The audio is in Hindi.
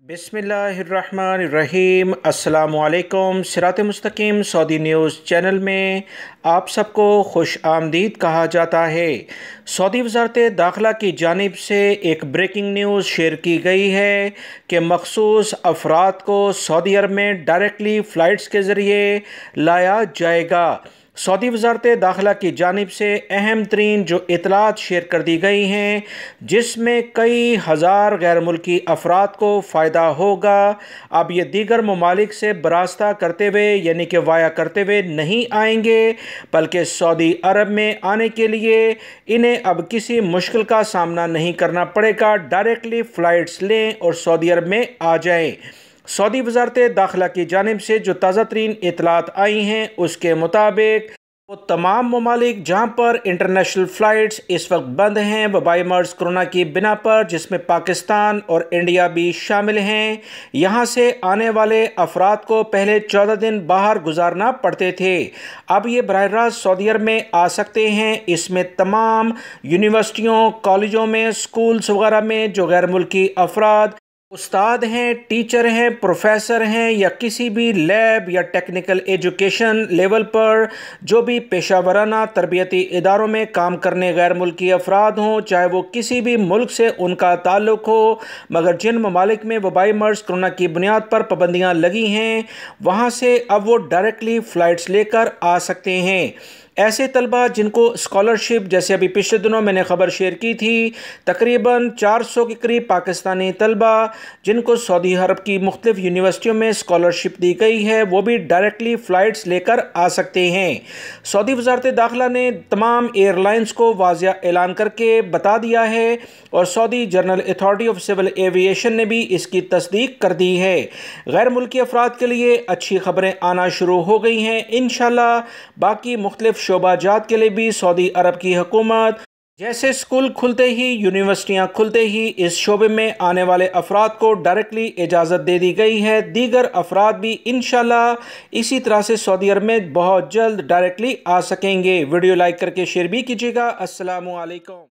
बिस्मिल्लाहिर्रहमानिर्रहीम। अस्सलामुअलैकुम। सिरात.e.मustaqeem सऊदी न्यूज़ चैनल में आप सबको खुश आमदीद कहा जाता है। सऊदी वज़ारत दाखिला की जानिब से एक ब्रेकिंग न्यूज़ शेयर की गई है कि मखसूस अफराद को सऊदी अरब में डायरेक्टली फ़्लाइट्स के ज़रिए लाया जाएगा। सऊदी वज़ारत दाखिला की जानिब से अहम तरीन जो इतलात शेयर कर दी गई हैं, जिसमें कई हज़ार गैर मुल्की अफराद को फ़ायदा होगा। अब ये दीगर ममालिक से बरास्ता करते हुए यानी कि वाया करते हुए नहीं आएंगे, बल्कि सऊदी अरब में आने के लिए इन्हें अब किसी मुश्किल का सामना नहीं करना पड़ेगा। डायरेक्टली फ़्लाइट्स लें और सऊदी अरब में आ जाएं। सऊदी वज़ारत दाखिला की जानिब से जो ताज़ा तरीन इतलात आई हैं, उसके मुताबिक वो तमाम ममालिक जहाँ पर इंटरनेशनल फ़्लाइट्स इस वक्त बंद हैं वबाई मर्ज़ कोरोना की बिना पर, जिसमें पाकिस्तान और इंडिया भी शामिल हैं, यहाँ से आने वाले अफराद को पहले 14 दिन बाहर गुजारना पड़ते थे। अब ये बराह रास्त सऊदी अरब में आ सकते हैं। इसमें तमाम यूनिवर्सिटियों, कॉलेजों में, स्कूल्स वगैरह में जो गैर मुल्की अफराद उस्ताद हैं, टीचर हैं, प्रोफेसर हैं, या किसी भी लैब या टेक्निकल एजुकेशन लेवल पर जो भी पेशा वराना तरबियती इदारों में काम करने गैर मुल्की अफराद हों, चाहे वो किसी भी मुल्क से उनका ताल्लुक़ हो, मगर जिन ममालिक में वबाई मर्ज़ कोरोना की बुनियाद पर पाबंदियाँ लगी हैं, वहाँ से अब वो डायरेक्टली फ़्लाइट्स लेकर आ सकते हैं। ऐसे तलबा जिनको स्कॉलरशिप, जैसे अभी पिछले दिनों मैंने ख़बर शेयर की थी, तकरीबन 400 के करीब पाकिस्तानी तलबा जिनको सऊदी अरब की मुख्तलिफ़ यूनिवर्सिटियों में स्कॉलरशिप दी गई है, वो भी डायरेक्टली फ़्लाइट्स लेकर आ सकते हैं। सऊदी वज़ारत दाखिला ने तमाम एयरलाइंस को वाज़िया ऐलान करके बता दिया है और Saudi General Authority of Civil Aviation ने भी इसकी तस्दीक कर दी है। गैर मुल्की अफराद के लिए अच्छी ख़बरें आना शुरू हो गई हैं। इंशाल्लाह बाकी मुख्तलिफ़ शोबाजात के लिए भी सऊदी अरब की हुकूमत जैसे स्कूल खुलते ही, यूनिवर्सिटियाँ खुलते ही इस शोबे में आने वाले अफराद को डायरेक्टली इजाज़त दे दी गई है। दीगर अफराद भी इंशाल्लाह इसी तरह से सऊदी अरब में बहुत जल्द डायरेक्टली आ सकेंगे। वीडियो लाइक करके शेयर भी कीजिएगा। अस्सलामु अलैकुम।